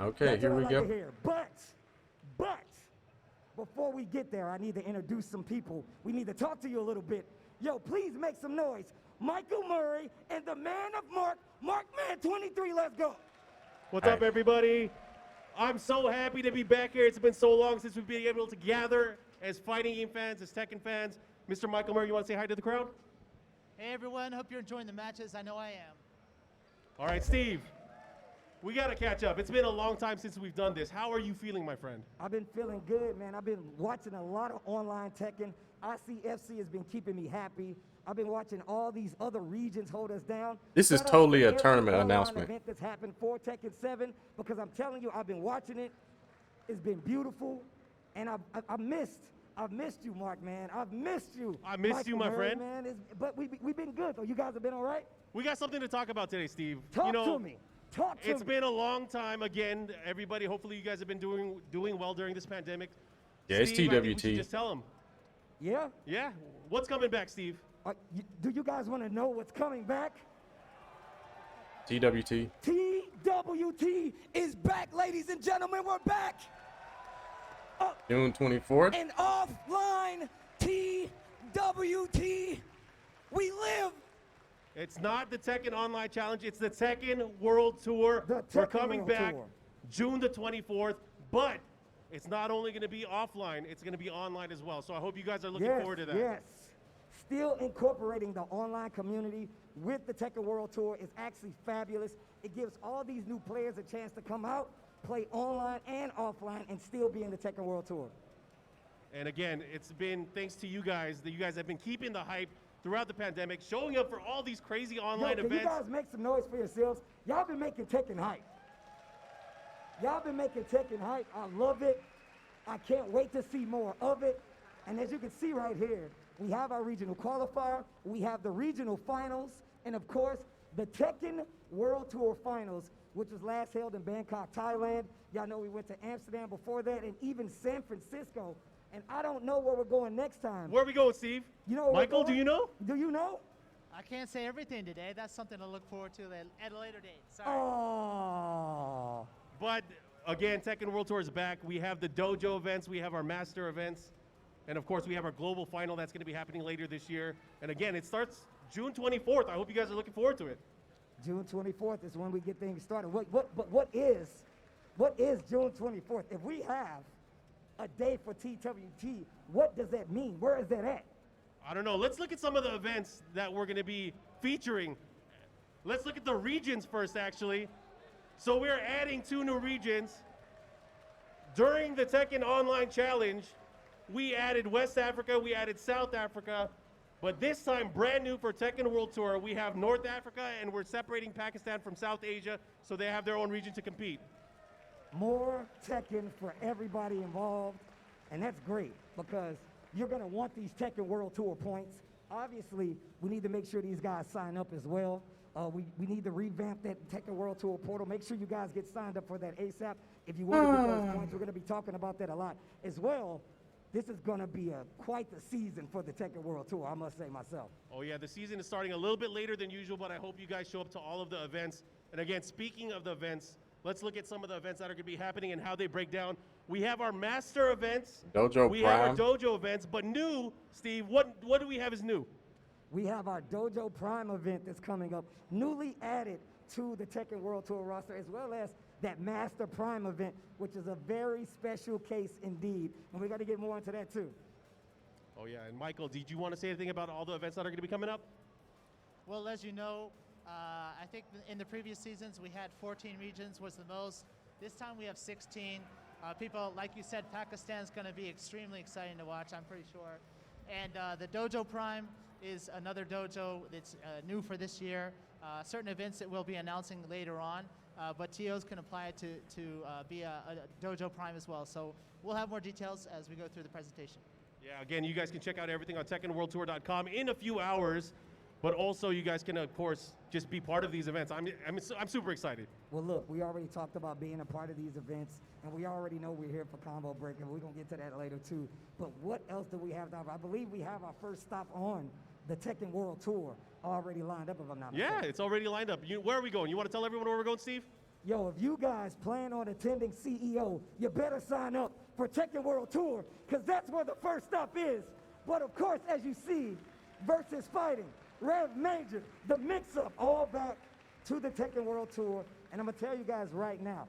Okay, That's here what we I go. like to hear. But, before we get there, I need to introduce some people. We need to talk to you a little bit. Yo, please make some noise. Michael Murray and the man of Mark Man 23, let's go. What's All up, right. everybody? I'm so happy to be back here. It's been so long since we've been able to gather as fighting game fans, as Tekken fans. Mr. Michael Murray, you want to say hi to the crowd? Hey everyone, hope you're enjoying the matches. I know I am. All right, Steve, we got to catch up. It's been a long time since we've done this. How are you feeling, my friend? I've been feeling good, man. I've been watching a lot of online Tekken. ICFC has been keeping me happy. I've been watching all these other regions hold us down. This is Shout out totally to a every tournament online announcement. event that's happened for Tekken 7, because I'm telling you, I've been watching it. It's been beautiful, and I've missed you, Mark, man. I've missed you. I missed you, my Murray, friend. Man. But we've been good, though. You guys have been all right? We got something to talk about today, Steve. Talk to me. Talk to me. It's been a long time. Again, everybody, hopefully you guys have been doing well during this pandemic. Yeah, it's Steve, I think we should TWT. just tell them. Yeah? Yeah? What's coming back, Steve? Do you guys want to know what's coming back? TWT. TWT is back, ladies and gentlemen. We're back. June 24th. An offline TWT. We live. It's not the Tekken Online Challenge. It's the Tekken World Tour. The We're Tekken coming World back Tour. June the 24th, but it's not only going to be offline, it's going to be online as well. So I hope you guys are looking forward to that. Yes. Still incorporating the online community with the Tekken World Tour is actually fabulous. It gives all these new players a chance to come out, play online and offline, and still be in the Tekken World Tour. And again, it's been thanks to you guys that you guys have been keeping the hype throughout the pandemic, showing up for all these crazy online Yo, can events. you guys make some noise for yourselves? Y'all been making Tekken hype. Y'all been making Tekken hype. I love it. I can't wait to see more of it. And as you can see right here, we have our regional qualifier, we have the regional finals, and of course, the Tekken World Tour Finals, which was last held in Bangkok, Thailand. Y'all know we went to Amsterdam before that, and even San Francisco. And I don't know where we're going next time. Where are we going, Steve? You know where we're Michael, do going? you know? Do you know? I can't say everything today. That's something to look forward to at a later date. Sorry. Oh. But again, Tekken World Tour is back. We have the Dojo events, we have our Master events, and of course we have our global final that's going to be happening later this year. And again, it starts June 24th. I hope you guys are looking forward to it. June 24th is when we get things started. What is June 24th? If we have a day for TWT, what does that mean? Where is that at? I don't know. Let's look at some of the events that we're going to be featuring. Let's look at the regions first, actually. So we're adding 2 new regions. During the Tekken Online Challenge, we added West Africa, we added South Africa, but this time, brand new for Tekken World Tour, we have North Africa, and we're separating Pakistan from South Asia, so they have their own region to compete. More Tekken for everybody involved, and that's great because you're going to want these Tekken World Tour points. Obviously, we need to make sure these guys sign up as well. We need to revamp that Tekken World Tour portal. Make sure you guys get signed up for that ASAP. If you want to get those points, we're going to be talking about that a lot. As well, this is going to be quite the season for the Tekken World Tour, I must say myself. Oh yeah, the season is starting a little bit later than usual, but I hope you guys show up to all of the events. And again, speaking of the events, let's look at some of the events that are going to be happening and how they break down. We have our Master events. Dojo we Prime. have our Dojo events, but new, Steve, what do we have as new? We have our Dojo Prime event that's coming up, newly added to the Tekken World Tour roster, as well as that Master Prime event, which is a very special case indeed. And we got to get more into that too. Oh yeah, and Michael, did you want to say anything about all the events that are going to be coming up? Well, as you know, I think in the previous seasons we had 14 regions was the most. This time we have 16. People, like you said, Pakistan's going to be extremely exciting to watch, I'm pretty sure. And the Dojo Prime is another dojo that's new for this year. Certain events that we'll be announcing later on, but TOs can apply it to be a Dojo Prime as well. So we'll have more details as we go through the presentation. Yeah, again, you guys can check out everything on TekkenWorldTour.com in a few hours, but also you guys can, of course, just be part of these events. I'm super excited. Well, look, we already talked about being a part of these events, and we already know we're here for Combo Break, and we're going to get to that later, too. But what else do we have? I believe we have our first stop on the Tekken World Tour already lined up, if I'm not mistaken. Yeah, it's already lined up. Where are we going? You want to tell everyone where we're going, Steve? Yo, if you guys plan on attending CEO, you better sign up for Tekken World Tour, because that's where the first stop is. But of course, as you see, versus fighting, Rev Major, the mix-up, all back to the Tekken World Tour. And I'm gonna tell you guys right now,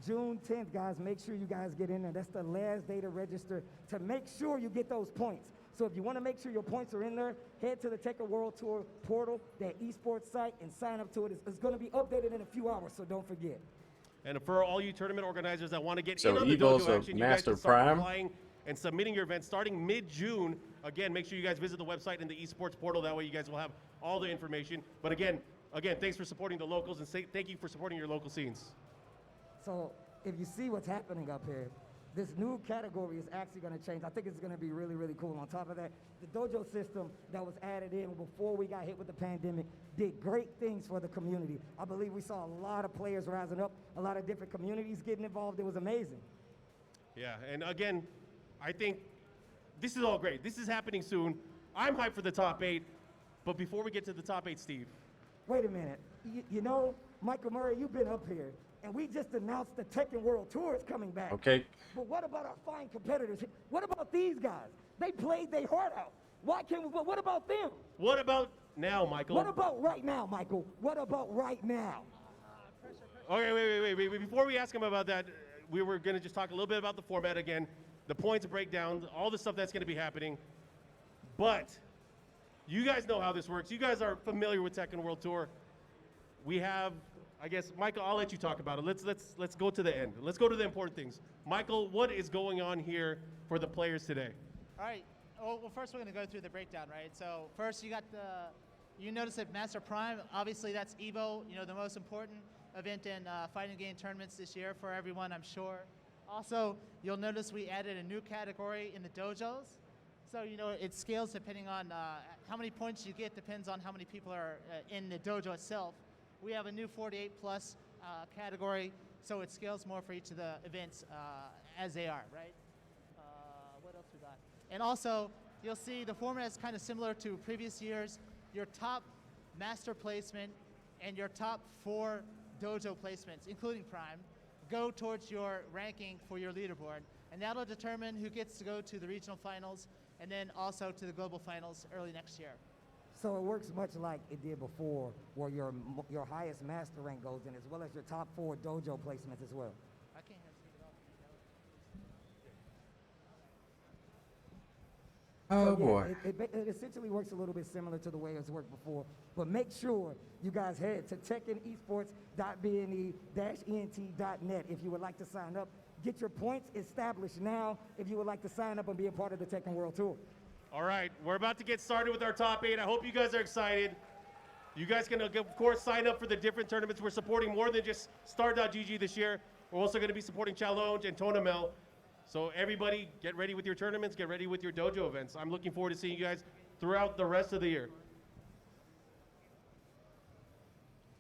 June 10th, guys, make sure you guys get in there. That's the last day to register to make sure you get those points. So if you want to make sure your points are in there, head to the Tekken World Tour portal, that esports site, and sign up to it. It's going to be updated in a few hours, so don't forget. And for all you tournament organizers that want to get So in on the Evo's Dojo a action, you guys Master can start Prime? applying and submitting your events starting mid-June. Again, make sure you guys visit the website and the esports portal. That way you guys will have all the information. But again, thanks for supporting the locals, and thank you for supporting your local scenes. So if you see what's happening up here, this new category is actually going to change. I think it's going to be really, really cool. On top of that, the dojo system that was added in before we got hit with the pandemic did great things for the community. I believe we saw a lot of players rising up, a lot of different communities getting involved. It was amazing. Yeah, and again, I think this is all great. This is happening soon. I'm hyped for the top 8. But before we get to the top 8, Steve. Wait a minute. You know, Michael Murray, you've been up here, and we just announced the Tekken World Tour is coming back. Okay. But what about our fine competitors? What about these guys? They played their heart out. Why can't we? What about them? What about now, Michael? What about right now, Michael? What about right now? Okay, wait. Before we ask him about that, we were going to just talk a little bit about the format again, the points breakdown, all the stuff that's going to be happening. But you guys know how this works. You guys are familiar with Tekken World Tour. We have, I guess, Michael, I'll let you talk about it. Let's go to the end. Let's go to the important things. Michael, what is going on here for the players today? All right. Well, first we're going to go through the breakdown, right? So first you notice that Master Prime, obviously that's EVO, the most important event in fighting game tournaments this year for everyone, I'm sure. Also, you'll notice we added a new category in the dojos. So, it scales depending on how many points you get, depends on how many people are in the dojo itself. We have a new 48 plus category, so it scales more for each of the events as they are, right? What else we got? And also, you'll see the format is kind of similar to previous years. Your top master placement and your top 4 dojo placements, including Prime, go towards your ranking for your leaderboard. And that'll determine who gets to go to the regional finals and then also to the global finals early next year. So it works much like it did before, where your highest master rank goes in, as well as your top 4 dojo placements as well. I can't have it off. Oh, So, boy. It essentially works a little bit similar to the way it's worked before, but make sure you guys head to tekkenesports.bne-ent.net if you would like to sign up. Get your points established now if you would like to sign up and be a part of the Tekken World Tour. All right, we're about to get started with our top 8. I hope you guys are excited. You guys can, of course, sign up for the different tournaments. We're supporting more than just Star.gg this year. We're also going to be supporting Challenge and Tonamel. So everybody, get ready with your tournaments, get ready with your dojo events. I'm looking forward to seeing you guys throughout the rest of the year.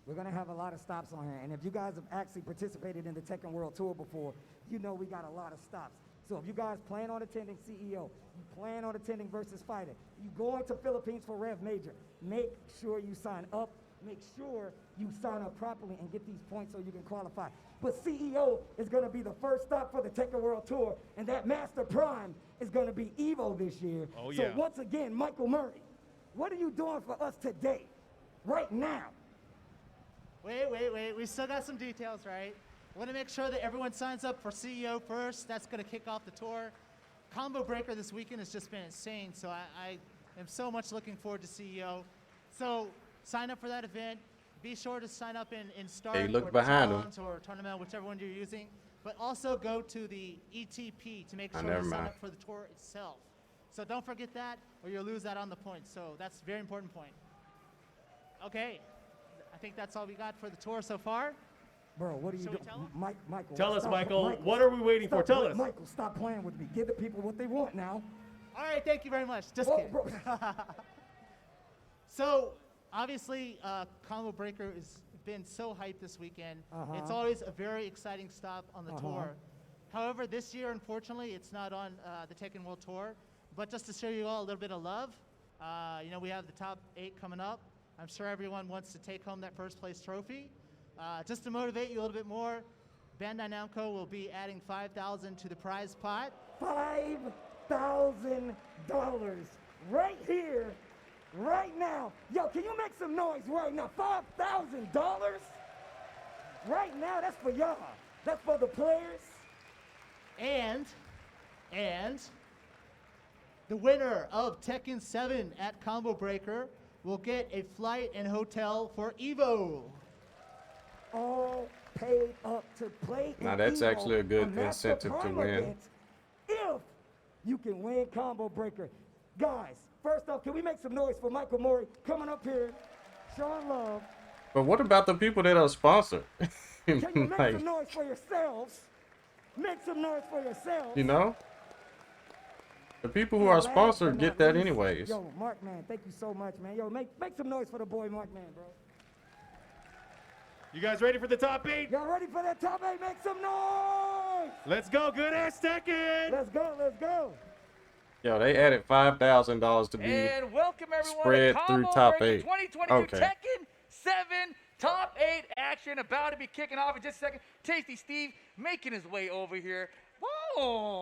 We're going to have a lot of stops on here, and if you guys have actually participated in the Tekken World Tour before, you know we got a lot of stops. So if you guys plan on attending CEO, you plan on attending Versus Fighter, you going to Philippines for Rev Major, make sure you sign up, make sure you sign up properly and get these points so you can qualify. But CEO is going to be the first stop for the Tekken World Tour, and that Master Prime is going to be EVO this year. Oh, so yeah. once again, Michael Murray, what are you doing for us today, right now? Wait. We still got some details, right? We want to make sure that everyone signs up for CEO first. That's going to kick off the tour. Combo Breaker this weekend has just been insane, so I am so much looking forward to CEO. So sign up for that event. Be sure to sign up in Start Hey, look or behind Challenge or Tournament, whichever one you're using. But also go to the ETP to make sure never to sign mind. up for the tour itself. So don't forget that, or you'll lose that on the points. So that's a very important point. Okay, I think that's all we got for the tour so far. Bro, what are you Shall we doing? tell 'em? Michael. Tell us, stop- Michael, what are we waiting for? Tell us. Michael, stop playing with me. Give the people what they want now. All right, thank you very much. Just Whoa, kidding. bro. So obviously, Combo Breaker has been so hyped this weekend. It's always a very exciting stop on the tour. However, this year, unfortunately, it's not on the Tekken World Tour. But just to show you all a little bit of love, we have the top 8 coming up. I'm sure everyone wants to take home that first place trophy. Just to motivate you a little bit more, Bandai Namco will be adding $5,000 to the prize pot. $5,000 right here, right now. Yo, can you make some noise right now? $5,000 right now. That's for y'all. That's for the players. And the winner of Tekken 7 at Combo Breaker will get a flight and hotel for Evo. All paid up to play. Now in that's Evo, actually a good Master incentive to Prime win. event, if you can win Combo Breaker. Guys, first off, can we make some noise for Michael Mori coming up here, showing love? But what about the people that are sponsored? Can you make Like, some noise for yourselves? Make some noise for yourselves. you know? The people who And are last sponsored but get not that least, anyways. Yo, Mark, man, thank you so much, man. Yo, make some noise for the boy Mark, man, bro. You guys ready for the top 8? Y'all ready for that top 8? Make some noise! Let's go, good ass Tekken! Let's go, let's go. Yo, they added $5,000 to be And welcome everyone spread to through Combo top Breaker 8. 2022 Okay. Tekken 7 top 8 action about to be kicking off in just a second. Tasty Steve making his way over here. Whoa!